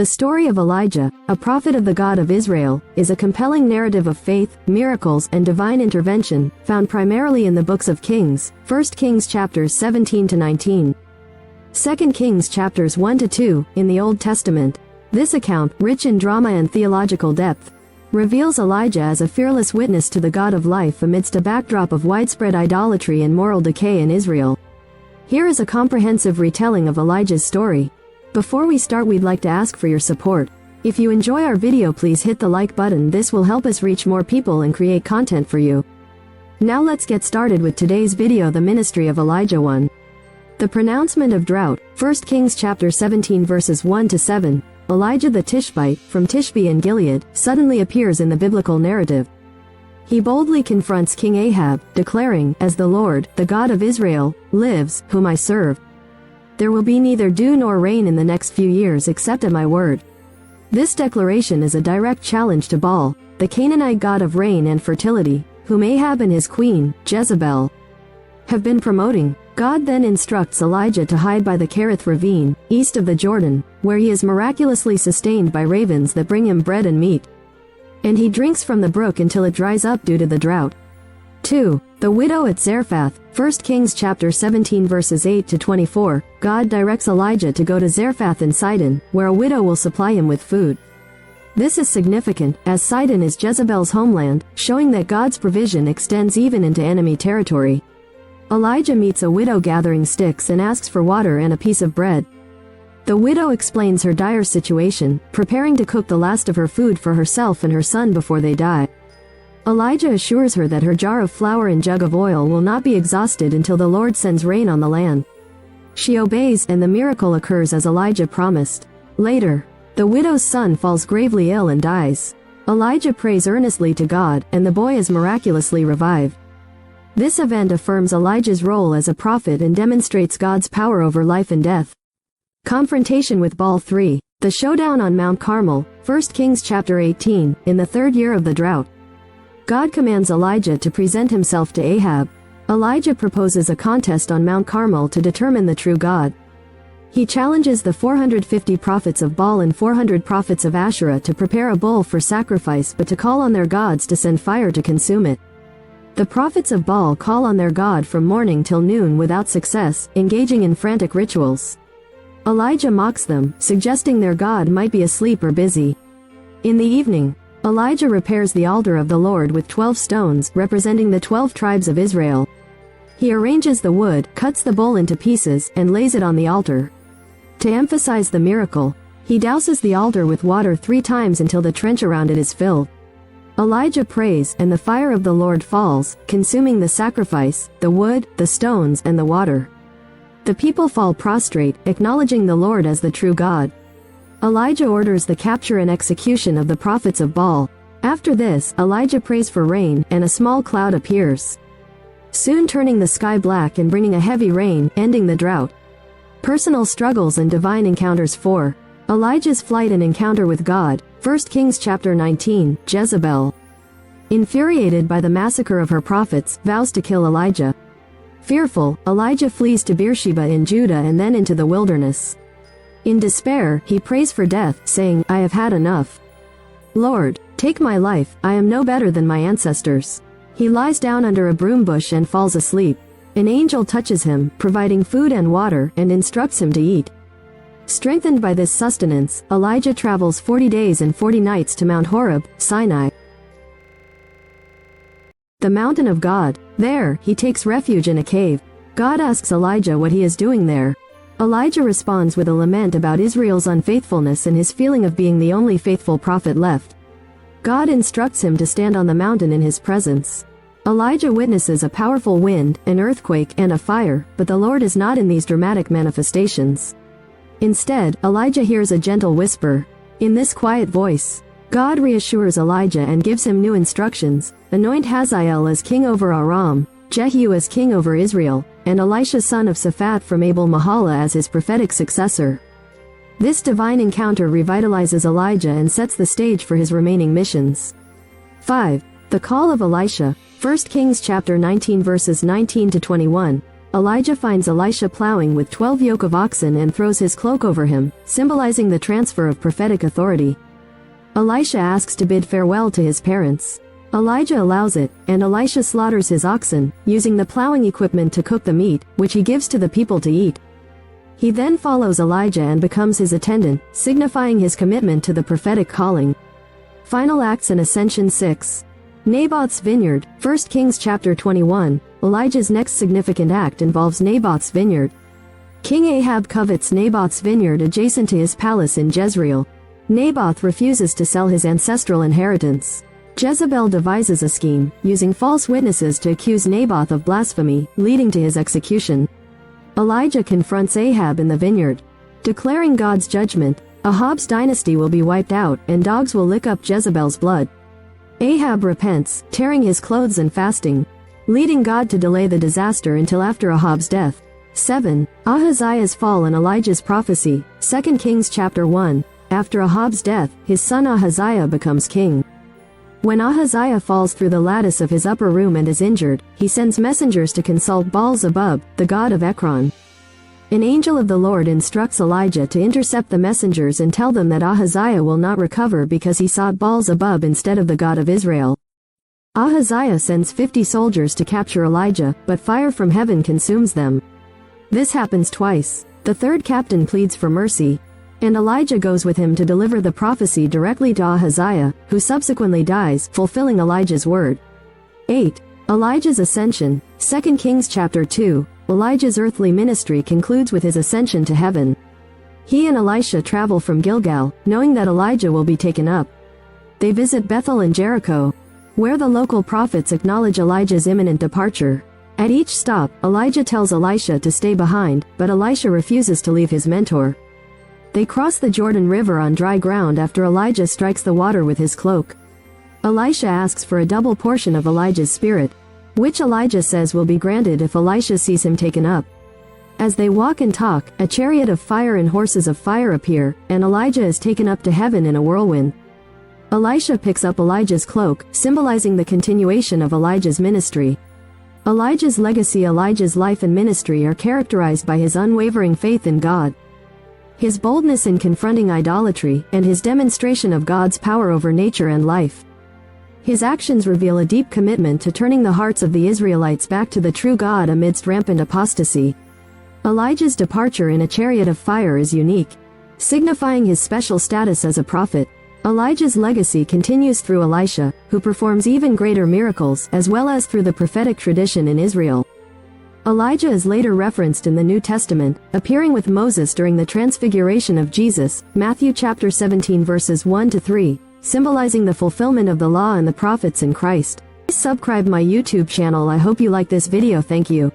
The story of Elijah, a prophet of the God of Israel, is a compelling narrative of faith, miracles, and divine intervention, found primarily in the books of Kings, 1 Kings chapters 17 to 19. 2 Kings chapters 1 to 2, in the Old Testament. This account, rich in drama and theological depth, reveals Elijah as a fearless witness to the God of life amidst a backdrop of widespread idolatry and moral decay in Israel. Here is a comprehensive retelling of Elijah's story. Before we start, we'd like to ask for your support. If you enjoy our video, please hit the like button. This will help us reach more people and create content for you. Now let's get started with today's video. The ministry of Elijah 1. The pronouncement of drought, 1 Kings chapter 17 verses 1 to 7. Elijah the Tishbite, from Tishbe in Gilead, suddenly appears in the biblical narrative. He boldly confronts King Ahab, declaring, "As the Lord, the God of Israel, lives, whom I serve, there will be neither dew nor rain in the next few years except at my word." This declaration is a direct challenge to Baal, the Canaanite god of rain and fertility, whom Ahab and his queen, Jezebel, have been promoting. God then instructs Elijah to hide by the Kerith ravine, east of the Jordan, where he is miraculously sustained by ravens that bring him bread and meat. And he drinks from the brook until it dries up due to the drought. 2. The widow at Zarephath, 1 Kings chapter 17 verses 8 to 24. God directs Elijah to go to Zarephath in Sidon, where a widow will supply him with food. This is significant, as Sidon is Jezebel's homeland, showing that God's provision extends even into enemy territory. Elijah meets a widow gathering sticks and asks for water and a piece of bread. The widow explains her dire situation, preparing to cook the last of her food for herself and her son before they die. Elijah assures her that her jar of flour and jug of oil will not be exhausted until the Lord sends rain on the land. She obeys, and the miracle occurs as Elijah promised. Later, the widow's son falls gravely ill and dies. Elijah prays earnestly to God, and the boy is miraculously revived. This event affirms Elijah's role as a prophet and demonstrates God's power over life and death. Confrontation with Baal 3. The showdown on Mount Carmel, 1 Kings chapter 18, in the third year of the drought. God commands Elijah to present himself to Ahab. Elijah proposes a contest on Mount Carmel to determine the true God. He challenges the 450 prophets of Baal and 400 prophets of Asherah to prepare a bull for sacrifice, but to call on their gods to send fire to consume it. The prophets of Baal call on their god from morning till noon without success, engaging in frantic rituals. Elijah mocks them, suggesting their god might be asleep or busy. In the evening, Elijah repairs the altar of the Lord with 12 stones, representing the 12 tribes of Israel. He arranges the wood, cuts the bull into pieces, and lays it on the altar. To emphasize the miracle, he douses the altar with water 3 times until the trench around it is filled. Elijah prays, and the fire of the Lord falls, consuming the sacrifice, the wood, the stones, and the water. The people fall prostrate, acknowledging the Lord as the true God. Elijah orders the capture and execution of the prophets of Baal. After this, Elijah prays for rain, and a small cloud appears, soon turning the sky black and bringing a heavy rain, ending the drought. Personal struggles and divine encounters 4. Elijah's flight and encounter with God, 1 Kings chapter 19. Jezebel, infuriated by the massacre of her prophets, vows to kill Elijah. Fearful, Elijah flees to Beersheba in Judah and then into the wilderness. In despair, he prays for death, saying, "I have had enough. Lord, take my life, I am no better than my ancestors." He lies down under a broom bush and falls asleep. An angel touches him, providing food and water, and instructs him to eat. Strengthened by this sustenance, Elijah travels 40 days and 40 nights to Mount Horeb, Sinai, the mountain of God. There, he takes refuge in a cave. God asks Elijah what he is doing there. Elijah responds with a lament about Israel's unfaithfulness and his feeling of being the only faithful prophet left. God instructs him to stand on the mountain in his presence. Elijah witnesses a powerful wind, an earthquake, and a fire, but the Lord is not in these dramatic manifestations. Instead, Elijah hears a gentle whisper. In this quiet voice, God reassures Elijah and gives him new instructions: anoint Hazael as king over Aram, Jehu as king over Israel, and Elisha son of Shaphat from Abel Mahala as his prophetic successor. This divine encounter revitalizes Elijah and sets the stage for his remaining missions. 5. The call of Elisha, 1 Kings chapter 19 verses 19 to 21. Elijah finds Elisha plowing with 12 yoke of oxen and throws his cloak over him, symbolizing the transfer of prophetic authority. Elisha asks to bid farewell to his parents. Elijah allows it, and Elisha slaughters his oxen, using the plowing equipment to cook the meat, which he gives to the people to eat. He then follows Elijah and becomes his attendant, signifying his commitment to the prophetic calling. Final Acts and Ascension 6. Naboth's vineyard, 1 Kings chapter 21. Elijah's next significant act involves Naboth's vineyard. King Ahab covets Naboth's vineyard adjacent to his palace in Jezreel. Naboth refuses to sell his ancestral inheritance. Jezebel devises a scheme, using false witnesses to accuse Naboth of blasphemy, leading to his execution. Elijah confronts Ahab in the vineyard. Declaring God's judgment, Ahab's dynasty will be wiped out, and dogs will lick up Jezebel's blood. Ahab repents, tearing his clothes and fasting, leading God to delay the disaster until after Ahab's death. 7. Ahaziah's fall and Elijah's prophecy, 2 Kings chapter 1. After Ahab's death, his son Ahaziah becomes king. When Ahaziah falls through the lattice of his upper room and is injured, he sends messengers to consult Baal-zebub, the god of Ekron. An angel of the Lord instructs Elijah to intercept the messengers and tell them that Ahaziah will not recover because he sought Baal-zebub instead of the God of Israel. Ahaziah sends 50 soldiers to capture Elijah, but fire from heaven consumes them. This happens twice. The third captain pleads for mercy, and Elijah goes with him to deliver the prophecy directly to Ahaziah, who subsequently dies, fulfilling Elijah's word. 8. Elijah's ascension, 2 Kings chapter 2. Elijah's earthly ministry concludes with his ascension to heaven. He and Elisha travel from Gilgal, knowing that Elijah will be taken up. They visit Bethel and Jericho, where the local prophets acknowledge Elijah's imminent departure. At each stop, Elijah tells Elisha to stay behind, but Elisha refuses to leave his mentor. They cross the Jordan River on dry ground after Elijah strikes the water with his cloak. Elisha asks for a double portion of Elijah's spirit, which Elijah says will be granted if Elisha sees him taken up. As they walk and talk, a chariot of fire and horses of fire appear, and Elijah is taken up to heaven in a whirlwind. Elisha picks up Elijah's cloak, symbolizing the continuation of Elijah's ministry. Elijah's legacy, Elijah's life and ministry are characterized by his unwavering faith in God, his boldness in confronting idolatry, and his demonstration of God's power over nature and life. His actions reveal a deep commitment to turning the hearts of the Israelites back to the true God amidst rampant apostasy. Elijah's departure in a chariot of fire is unique, signifying his special status as a prophet. Elijah's legacy continues through Elisha, who performs even greater miracles, as well as through the prophetic tradition in Israel. Elijah is later referenced in the New Testament, appearing with Moses during the transfiguration of Jesus, Matthew chapter 17 verses 1-3, symbolizing the fulfillment of the law and the prophets in Christ. Please subscribe my YouTube channel. I hope you like this video. Thank you.